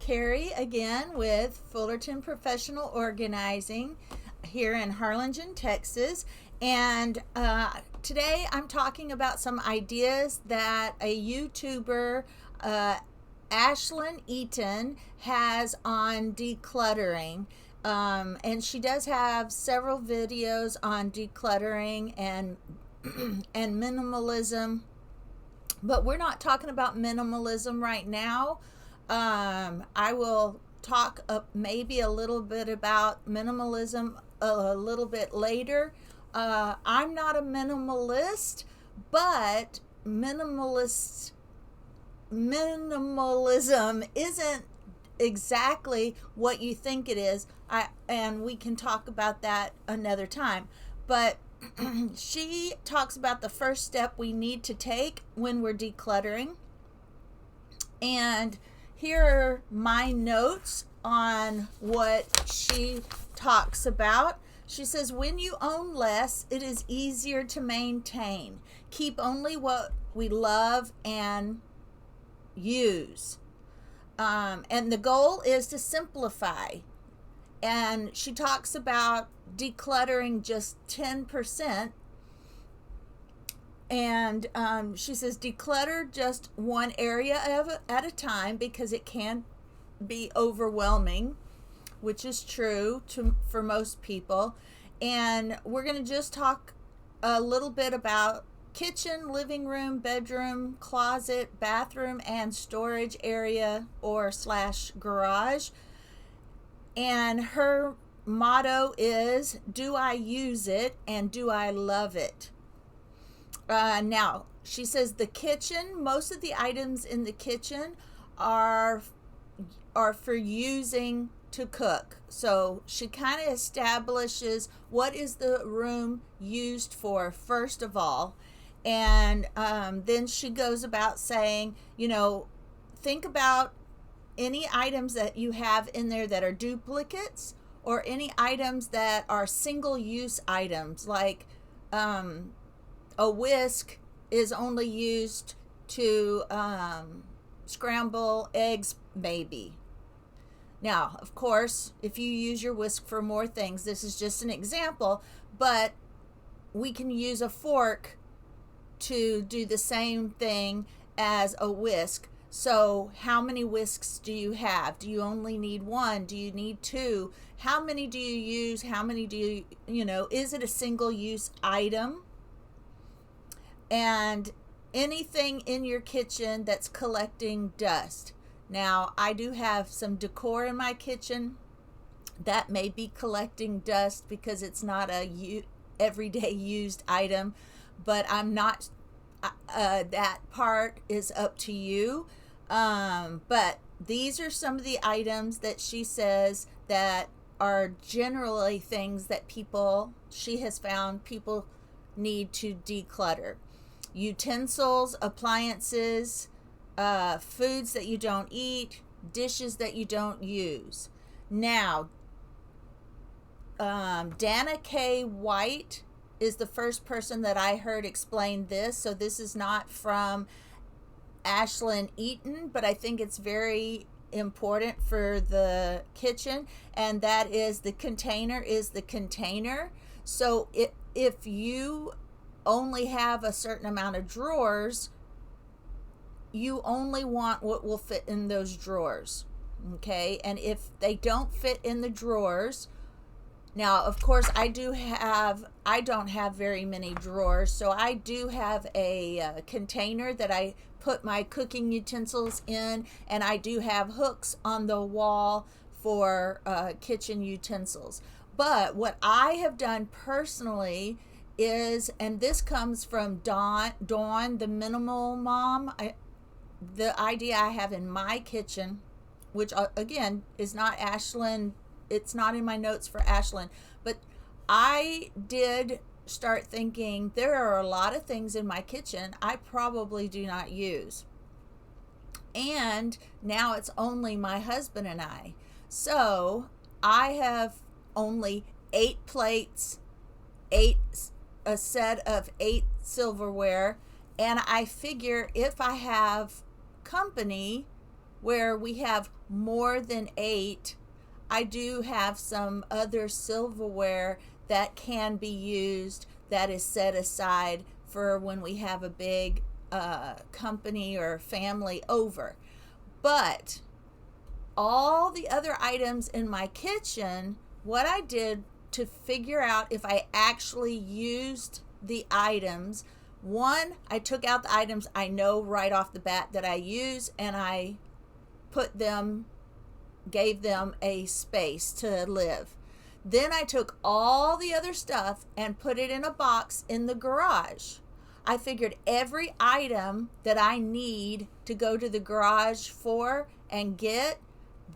Carrie again with Fullerton Professional Organizing here in Harlingen, Texas. And today I'm talking about some ideas that a YouTuber, Ashlynne Eaton, has on decluttering. And she does have several videos on decluttering and and minimalism, but we're not talking about minimalism right now. I will talk maybe a little bit about minimalism a little bit later. I'm not a minimalist, but minimalism isn't exactly what you think it is. And we can talk about that another time. But she talks about the first step we need to take when we're decluttering. And here are my notes on what she talks about. She says, when you own less, it is easier to maintain. Keep only what we love and use. And the goal is to simplify. And she talks about decluttering just 10%. And she says declutter just one area at a time, because it can be overwhelming, which is true for most people. And we're going to just talk a little bit about kitchen, living room, bedroom, closet, bathroom, and storage area or / garage. And her motto is, do I use it and do I love it? Now, she says the kitchen, most of the items in the kitchen are for using to cook. So she kind of establishes what is the room used for first of all. And then she goes about saying, think about any items that you have in there that are duplicates, or any items that are single-use items, like a whisk is only used to scramble eggs, maybe. Now, of course, if you use your whisk for more things, this is just an example, but we can use a fork to do the same thing as a whisk. So how many whisks do you have? Do you only need one? Do you need two? How many do you use? How many do you, is it a single-use item? And anything in your kitchen that's collecting dust. Now, I do have some decor in my kitchen that may be collecting dust because it's not a everyday used item, but I'm not, that part is up to you. But these are some of the items that she says that are generally things that she has found people need to declutter. Utensils, appliances, foods that you don't eat, dishes that you don't use. Now, Dana K. White is the first person that I heard explain this. So this is not from Ashlynne Eaton, but I think it's very important for the kitchen, and that is the container is the container. So if you only have a certain amount of drawers, you only want what will fit in those drawers, okay? And if they don't fit in the drawers, now of course I don't have very many drawers, so I do have a container that I put my cooking utensils in, and I do have hooks on the wall for kitchen utensils. But what I have done personally is, and this comes from Dawn, the minimal mom, the idea I have in my kitchen, which again is not Ashlynne, it's not in my notes for Ashlynne, but I did start thinking there are a lot of things in my kitchen I probably do not use. And now it's only my husband and I. So I have only 8 plates, a set of 8 silverware, and I figure if I have company, where we have more than 8, I do have some other silverware that can be used that is set aside for when we have a big company or family over. But all the other items in my kitchen, what I did to figure out if I actually used the items, one, I took out the items I know right off the bat that I use, and I gave them a space to live. Then I took all the other stuff and put it in a box in the garage. I figured every item that I need to go to the garage for and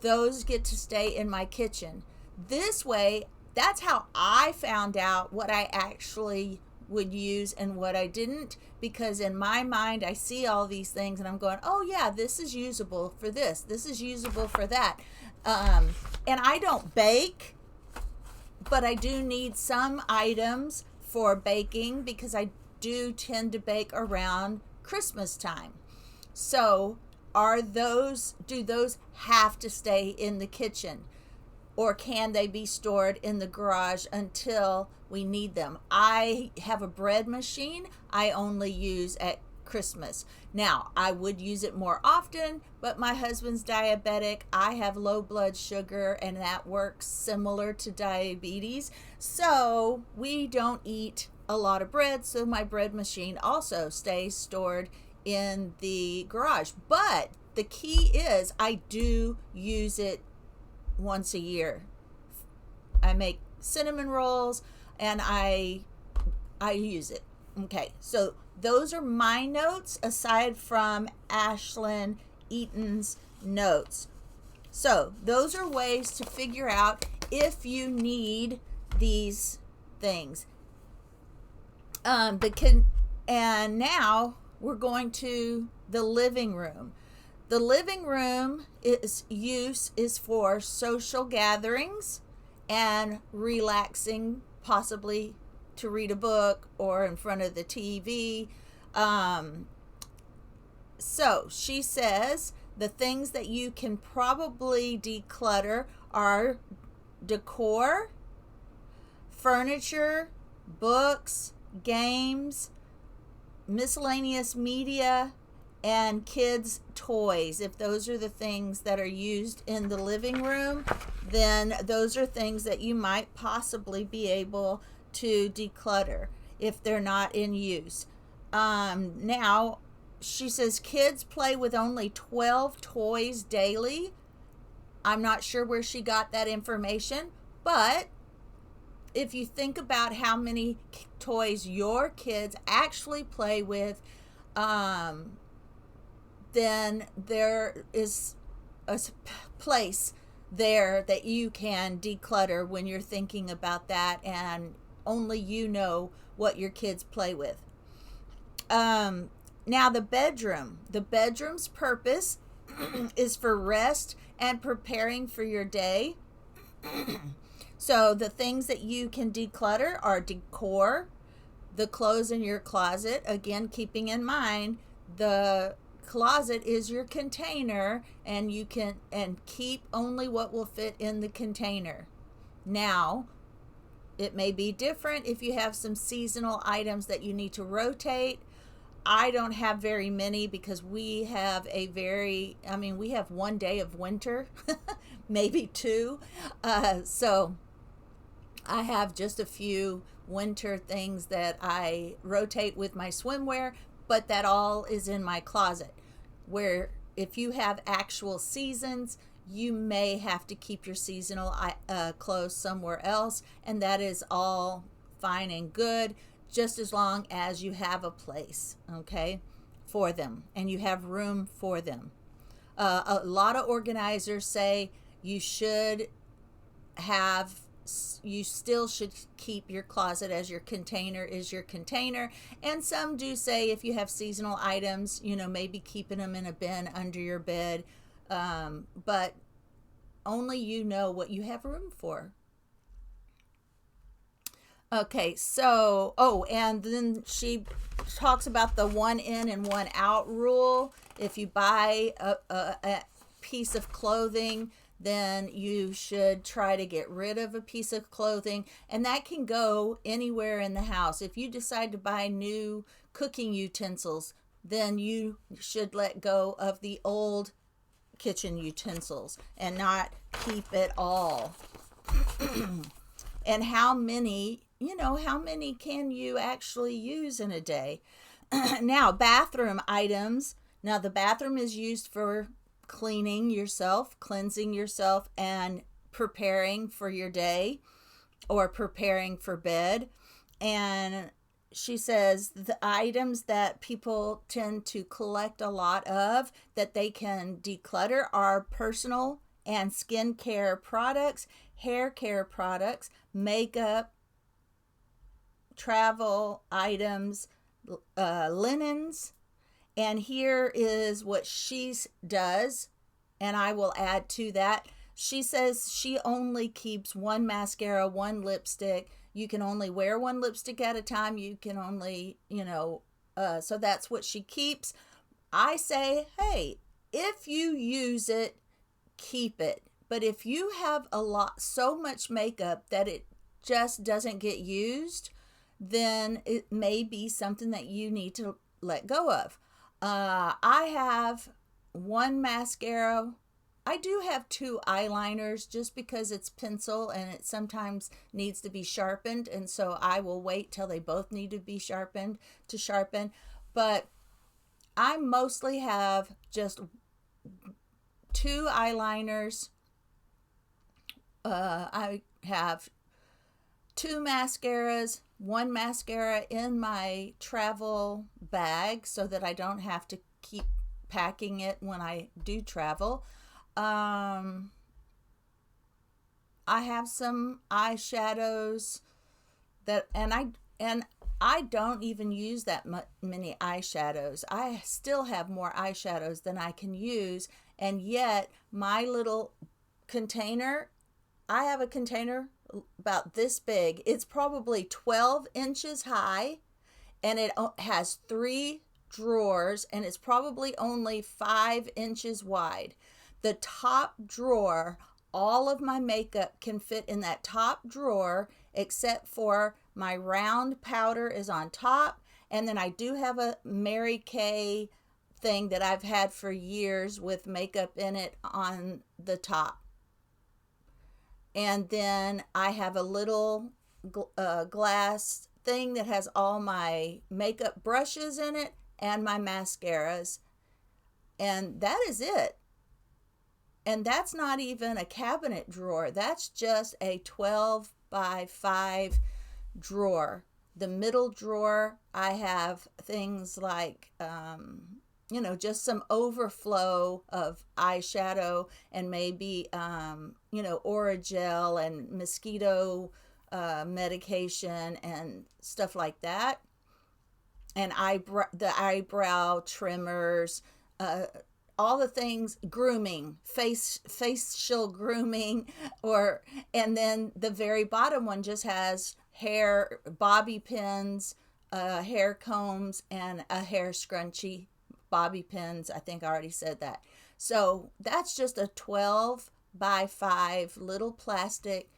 those get to stay in my kitchen. This way, that's how I found out what I actually would use and what I didn't, because in my mind I see all these things and I'm going, oh yeah, this is usable for this is usable for that. And I don't bake, but I do need some items for baking because I do tend to bake around Christmas time. So do those have to stay in the kitchen, or can they be stored in the garage until we need them? I have a bread machine I only use at Christmas. Now, I would use it more often, but my husband's diabetic. I have low blood sugar, and that works similar to diabetes. So we don't eat a lot of bread, so my bread machine also stays stored in the garage. But the key is I do use it once a year. I make cinnamon rolls and I use it. Okay, so those are my notes aside from Ashlynne Eaton's notes. So those are ways to figure out if you need these things. And now we're going to the living room. The living room is for social gatherings and relaxing, possibly to read a book or in front of the TV. So she says the things that you can probably declutter are decor, furniture, books, games, miscellaneous media, and kids' toys. If those are the things that are used in the living room, then those are things that you might possibly be able to declutter if they're not in use. Now, she says kids play with only 12 toys daily. I'm not sure where she got that information, but if you think about how many toys your kids actually play with, then there is a place there that you can declutter when you're thinking about that, and only you know what your kids play with. Now the bedroom's purpose is for rest and preparing for your day. So the things that you can declutter are decor, the clothes in your closet. Again, keeping in mind the closet is your container, and you can keep only what will fit in the container. Now, it may be different if you have some seasonal items that you need to rotate. I don't have very many because we have we have one day of winter, maybe two. So I have just a few winter things that I rotate with my swimwear, but that all is in my closet. Where if you have actual seasons, you may have to keep your seasonal clothes somewhere else, and that is all fine and good, just as long as you have a place, okay, for them, and you have room for them. A lot of organizers say you still should keep your closet as your container is your container. And some do say if you have seasonal items, maybe keeping them in a bin under your bed. But only you know what you have room for. Okay, so, and then she talks about the 1 in and 1 out rule. If you buy a piece of clothing, then you should try to get rid of a piece of clothing. And that can go anywhere in the house. If you decide to buy new cooking utensils, then you should let go of the old kitchen utensils and not keep it all. And how many can you actually use in a day? Now, bathroom items. Now, the bathroom is used for cleaning yourself, cleansing yourself, and preparing for your day or preparing for bed. And she says the items that people tend to collect a lot of that they can declutter are personal and skincare products, hair care products, makeup, travel items, linens. And here is what she does, and I will add to that. She says she only keeps one mascara, one lipstick. You can only wear one lipstick at a time. You can only, so that's what she keeps. I say, hey, if you use it, keep it. But if you have so much makeup that it just doesn't get used, then it may be something that you need to let go of. I have one mascara. I do have two eyeliners just because it's pencil and it sometimes needs to be sharpened. And so I will wait till they both need to be sharpened to sharpen. But I mostly have just two eyeliners. I have two mascaras, one mascara in my travel bag so that I don't have to keep packing it when I do travel. I have some eyeshadows and I don't even use that many eyeshadows. I still have more eyeshadows than I can use, and yet my little container, I have a container about this big. It's probably 12 inches high, and it has 3 drawers, and it's probably only 5 inches wide. The top drawer, all of my makeup can fit in that top drawer, except for my round powder is on top, and then I do have a Mary Kay thing that I've had for years with makeup in it on the top. And then I have a little glass thing that has all my makeup brushes in it and my mascaras. And that is it. And that's not even a cabinet drawer. That's just a 12 by 5 drawer. The middle drawer, I have things like, just some overflow of eyeshadow and maybe, Orajel and mosquito medication and stuff like that. And the eyebrow trimmers, all the things, grooming, facial grooming, and then the very bottom one just has hair, bobby pins, hair combs, and a hair scrunchie. Bobby pins, I think I already said that. So that's just a 12 by 5 little plastic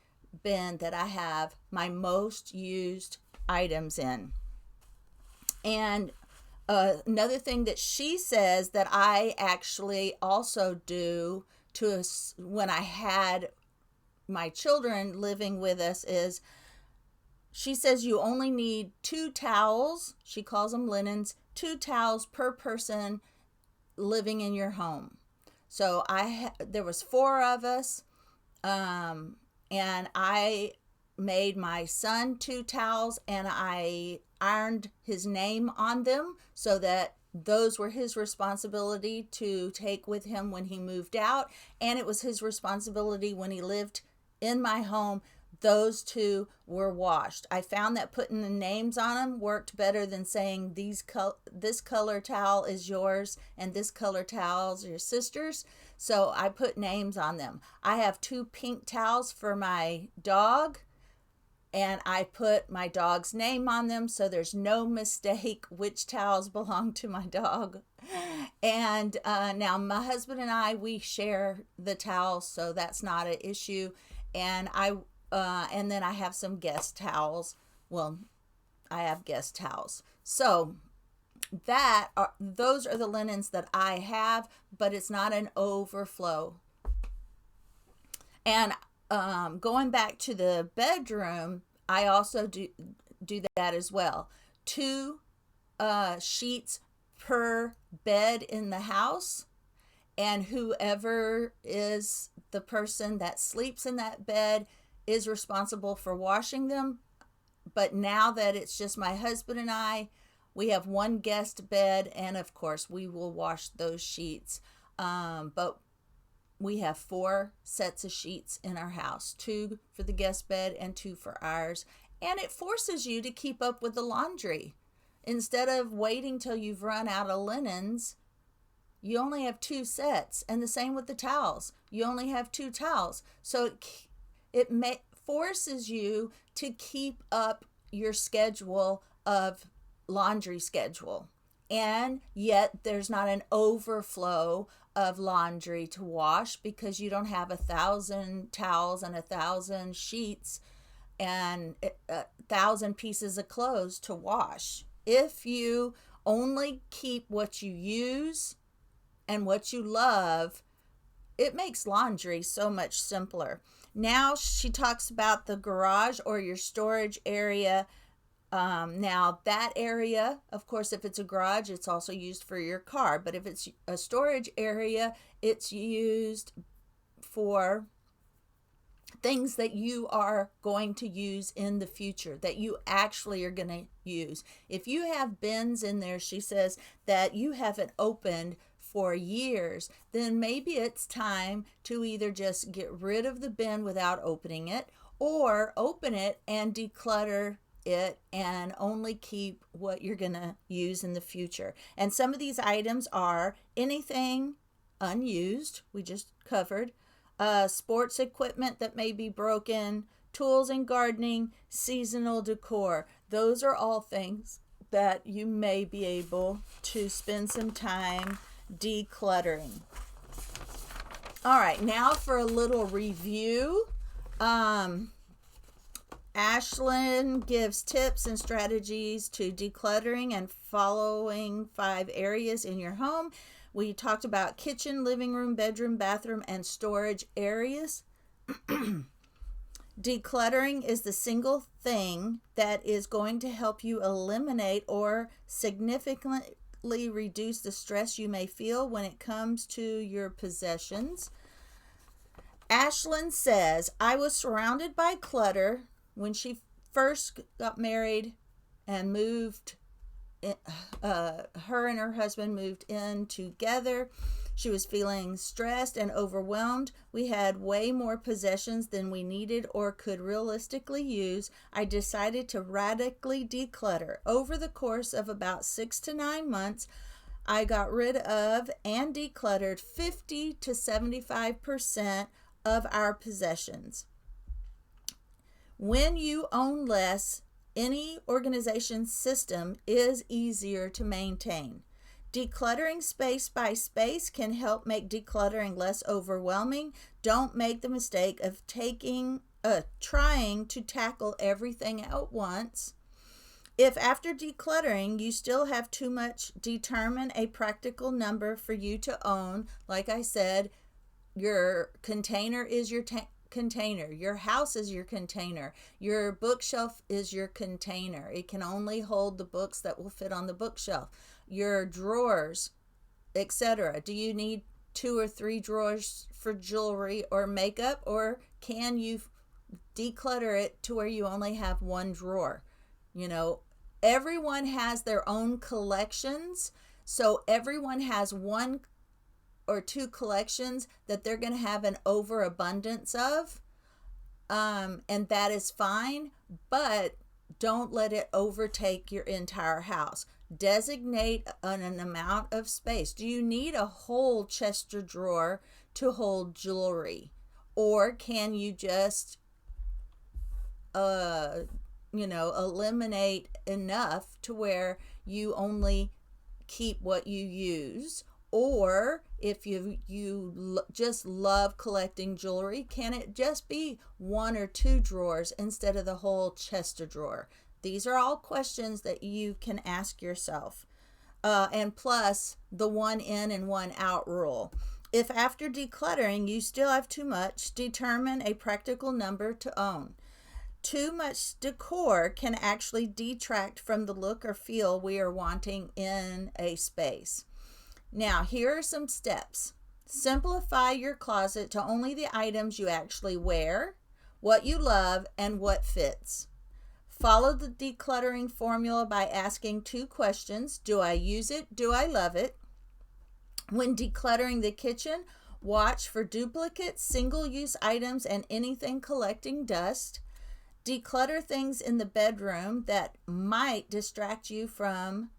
bin that I have my most used items in. And another thing that she says that I actually also do when I had my children living with us is, she says you only need 2 towels. She calls them linens. 2 towels per person living in your home. So there was 4 of us, and I made my son 2 towels, and I ironed his name on them so that those were his responsibility to take with him when he moved out, and it was his responsibility when he lived in my home. Those 2 were washed. I found that putting the names on them worked better than saying this color towel is yours and this color towel is your sister's. So I put names on them. I have 2 pink towels for my dog, and I put my dog's name on them so there's no mistake which towels belong to my dog. And now my husband and I, we share the towels, so that's not an issue. And and then I have some guest towels. Well, I have guest towels. So those are the linens that I have, but it's not an overflow. And going back to the bedroom, I also do that as well. 2 sheets per bed in the house, and whoever is the person that sleeps in that bed is responsible for washing them. But now that it's just my husband and I, we have 1 guest bed, and of course we will wash those sheets. But we have 4 sets of sheets in our house, 2 for the guest bed and 2 for ours. And it forces you to keep up with the laundry. Instead of waiting till you've run out of linens, you only have 2 sets. And the same with the towels. You only have 2 towels. So it forces you to keep up your schedule of laundry schedule. And yet there's not an overflow of laundry to wash because you don't have 1,000 towels and 1,000 sheets and 1,000 pieces of clothes to wash. If you only keep what you use and what you love, it makes laundry so much simpler. Now she talks about the garage or your storage area. Now that area, of course, if it's a garage, it's also used for your car. But if it's a storage area, it's used for things that you are going to use in the future, that you actually are going to use. If you have bins in there, she says, that you haven't opened for years, then maybe it's time to either just get rid of the bin without opening it, or open it and declutter it and only keep what you're going to use in the future. And some of these items are anything unused, we just covered, sports equipment that may be broken, tools and gardening, seasonal decor. Those are all things that you may be able to spend some time decluttering. All right, now for a little review. Ashlynne gives tips and strategies to decluttering and following 5 areas in your home. We talked about kitchen, living room, bedroom, bathroom, and storage areas. Decluttering is the single thing that is going to help you eliminate or significantly reduce the stress you may feel when it comes to your possessions. Ashlynne says, I was surrounded by clutter when she first got married and moved. Her and her husband moved in together. She was feeling stressed and overwhelmed. We had way more possessions than we needed or could realistically use. I decided to radically declutter. Over the course of about 6 to 9 months, I got rid of and decluttered 50 to 75% of our possessions. When you own less, any organization system is easier to maintain. Decluttering space by space can help make decluttering less overwhelming. Don't make the mistake of trying to tackle everything at once. If after decluttering you still have too much, determine a practical number for you to own. Like I said, your container is your container. Your house is your container. Your bookshelf is your container. It can only hold the books that will fit on the bookshelf. Your drawers, etc. Do you need 2 or 3 drawers for jewelry or makeup, or can you declutter it to where you only have 1 drawer? You know, everyone has their own collections, so everyone has 1 or 2 collections that they're going to have an overabundance of, and that is fine, but don't let it overtake your entire house. Designate an amount of space. Do you need a whole chest or drawer to hold jewelry, or can you just eliminate enough to where you only keep what you use? Or if you just love collecting jewelry, can it just be 1 or 2 drawers instead of the whole chest of drawer? These are all questions that you can ask yourself. And plus the 1 in and 1 out rule. If after decluttering you still have too much, determine a practical number to own. Too much decor can actually detract from the look or feel we are wanting in a space. Now, here are some steps. Simplify your closet to only the items you actually wear, what you love, and what fits. Follow the decluttering formula by asking 2 questions. Do I use it? Do I love it? When decluttering the kitchen, watch for duplicates, single-use items, and anything collecting dust. Declutter things in the bedroom that might distract you from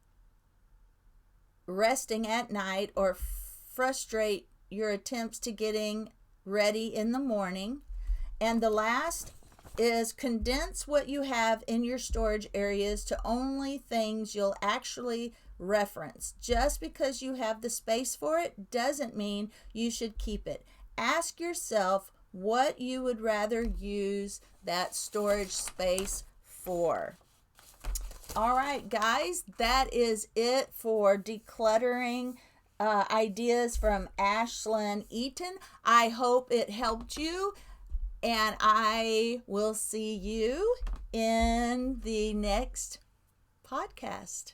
resting at night or frustrate your attempts to getting ready in the morning. And the last is condense what you have in your storage areas to only things you'll actually reference. Just because you have the space for it doesn't mean you should keep it. Ask yourself what you would rather use that storage space for. All right, guys, that is it for decluttering ideas from Ashlynne Eaton. I hope it helped you, and I will see you in the next podcast.